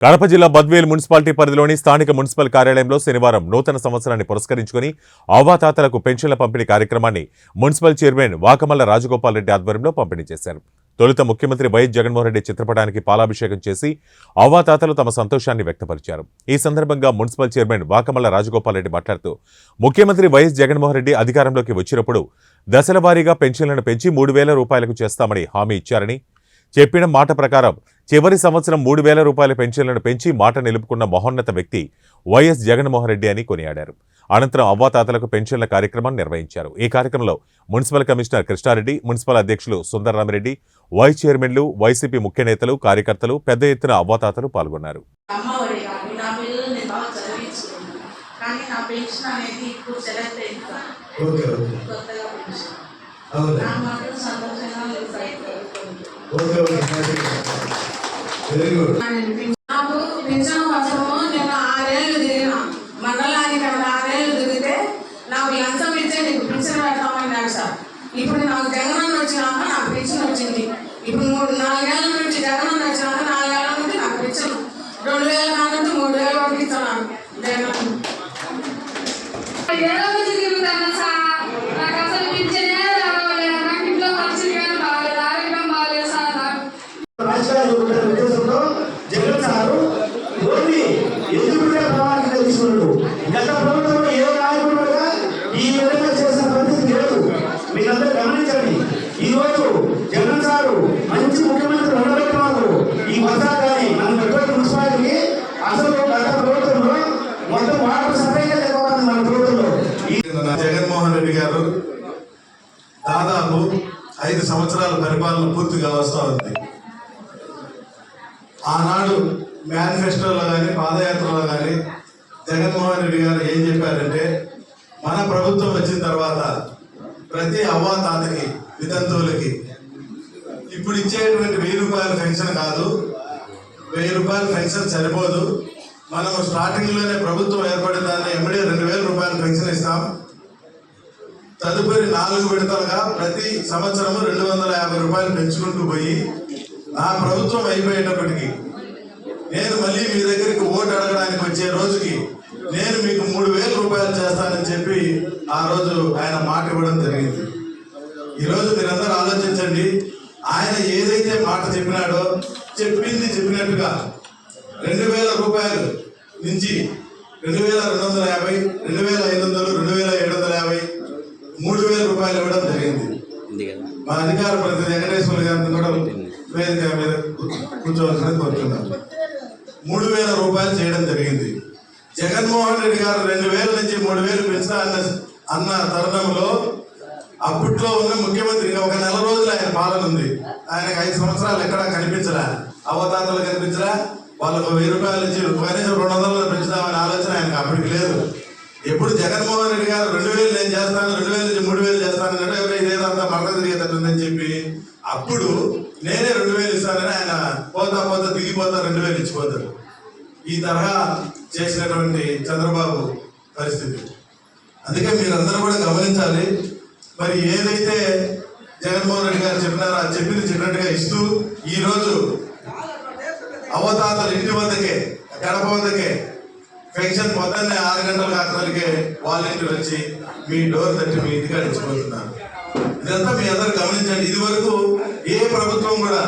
కడప జిల్లా బద్వేల్ మున్సిపాలిటీ పరిధిలోని స్థానిక మున్సిపల్ కార్యాలయంలో శనివారం నూతన సంవత్సరాన్ని పురస్కరించుకుని అవ్వాతాతలకు పెన్షన్ల పంపిణీ కార్యక్రమాన్ని మున్సిపల్ చైర్మన్ వాకమల్ల రాజగోపాల్ రెడ్డి ఆధ్వర్యంలో పంపిణీ చేశారు. తొలుత ముఖ్యమంత్రి వైఎస్ జగన్మోహన్ రెడ్డి చిత్రపటానికి పాలాభిషేకం చేసి అవ్వాతాతలు తమ సంతోషాన్ని వ్యక్తపరిచారు. ఈ సందర్భంగా మున్సిపల్ చైర్మన్ వాకమల్ల రాజగోపాల్ రెడ్డి మాట్లాడుతూ ముఖ్యమంత్రి వైఎస్ జగన్మోహన్ రెడ్డి అధికారంలోకి వచ్చినప్పుడు దశల వారీగా పెన్షన్లను పెంచి 3,000 రూపాయలకు చేస్తామని హామీ ఇచ్చారని, చెప్పిన మాట ప్రకారం చివరి సంవత్సరం 3,000 రూపాయల పెన్షన్లను పెంచి మాట నిలుపుకున్న మహోన్నత వ్యక్తి వైఎస్ జగన్మోహన్ రెడ్డి అని కొనియాడారు. అనంతరం అవ్వాతాతలకు పెన్షన్ల కార్యక్రమాన్ని నిర్వహించారు. ఈ కార్యక్రమంలో మున్సిపల్ కమిషనర్ కృష్ణారెడ్డి, మున్సిపల్ అధ్యక్షులు సుందరరామిరెడ్డి, వైస్ చైర్మన్లు, వైసీపీ ముఖ్య నేతలు, కార్యకర్తలు పెద్ద ఎత్తున అవ్వాతాతలు పాల్గొన్నారు. నాకు పెన్షన్ కోసము నేను 6 ఏళ్ళు తిరిగిన మండలానికి 6 ఏళ్ళు తిరిగితే నాకు లంచం ఇచ్చే నీకు పెన్షన్ పెడతామన్నాడు సార్. ఇప్పుడు నాకు జగనన్న వచ్చినాక నాకు పెన్షన్ వచ్చింది. ఇప్పుడు 4 ఏళ్ళ నుంచి జగనన్న వచ్చినాక 4 ఏళ్ళ నుంచి నాకు పెన్షన్ 2,000 కానుంచి 3,000 వరకు ఇస్తున్నాను. జగన్ జగన్ సారు ఓన్లీ ఎదుగుదల ప్రమాణంగా తీసుకున్నాడు. గత ప్రభుత్వంలో ఏ నాయకుడు ఈ విధంగా చేసిన పరిస్థితి లేదు. మీరందరూ గమనించండి. ఈ రోజు జగన్ సారు మంచి ముఖ్యమంత్రి ఉండబెట్టినారు. ఈ బసా కానీ మన పెట్టుబడి మున్సిపాలిటీకి అసలు గత ప్రభుత్వంలో మొత్తం వాటర్ సపరేట్గా లేకపోతుంది. మన ప్రభుత్వంలో జగన్మోహన్ రెడ్డి గారు దాదాపు 5 సంవత్సరాల పరిపాలన పూర్తిగా వస్తూ ఉంది. ఆనాడు మేనిఫెస్టోలో కానీ పాదయాత్రలో కానీ జగన్మోహన్ రెడ్డి గారు ఏం చెప్పారంటే, మన ప్రభుత్వం వచ్చిన తర్వాత ప్రతి అవ్వాతాతకి, వితంతువులకి ఇప్పుడు ఇచ్చేటువంటి 1,000 రూపాయల పెన్షన్ కాదు, 1,000 రూపాయల పెన్షన్ సరిపోదు. మనం స్టార్టింగ్లోనే ప్రభుత్వం ఏర్పడిన దాన్ని ఎమ్మడే 2,000 రూపాయల పెన్షన్ ఇస్తాం. తదుపరి 4 విడతలుగా ప్రతి సంవత్సరము 250 రూపాయలు పెంచుకుంటూ పోయి నా ప్రభుత్వం అయిపోయేటప్పటికి నేను మళ్ళీ మీ దగ్గరికి ఓటు అడగడానికి వచ్చే రోజుకి నేను మీకు 3,000 రూపాయలు చేస్తానని చెప్పి ఆ రోజు ఆయన మాట ఇవ్వడం జరిగింది. ఈరోజు మీరందరూ ఆలోచించండి. ఆయన ఏదైతే మాట చెప్పినాడో చెప్పింది చెప్పినట్టుగా 2,000 రూపాయలు నుంచి 2,250, 2,500, 2,750, 3,000 రూపాయలు ఇవ్వడం జరిగింది. మా అధికార ప్రతినిధి వెంకటేశ్వర గారిని కూడా వేదిక మీద కూర్చోవలసిన కోరుతున్నాను. 3,000 రూపాయలు చేయడం జరిగింది. జగన్మోహన్ రెడ్డి గారు 2,000 నుంచి 3,000 పెంచుతా అన్న తరుణంలో అప్పట్లో ఉన్న ముఖ్యమంత్రిగా ఒక నెల రోజులు ఆయన పాలన ఉంది. ఆయనకు 5 సంవత్సరాలు ఎక్కడా కనిపించరా, అవ్వతాతలు కనిపించరా, వాళ్ళకు 1,000 రూపాయల నుంచి కనీసం 200 పెంచుదామనే ఆలోచన ఆయనకు అప్పటికి లేదు. ఎప్పుడు జగన్మోహన్ రెడ్డి గారు 2,000 నేను చేస్తాను, 2,000 నుంచి 3,000 చేస్తాను అంటే ఇదేదంతా మరక తిరిగేటట్టుందని చెప్పి అప్పుడు నేనే 2,000 ఇస్తానని ఆయన పోతా దిగిపోతా 2,000 ఇచ్చిపోతారు. ఈ తరహా చేసినటువంటి చంద్రబాబు పరిస్థితి. అందుకే మీరందరూ కూడా గమనించాలి. మరి ఏదైతే జగన్మోహన్ రెడ్డి గారు చెప్పినారో ఆ చెప్పినట్టుగా ఇస్తూ ఈరోజు అవ్వతాతలు ఇంటి వద్దకే, గడప వద్దకే పెన్షన్ పొద్దున్నే 6 గంటల కాకలికే వాలంటీర్ వచ్చి మీ డోర్ తట్టి మీ ఇంటికాడ ఇచ్చిపోతున్నారు. ఇదంతా మీ అందరూ గమనించండి. ఇది వరకు ఏ ప్రభుత్వం కూడా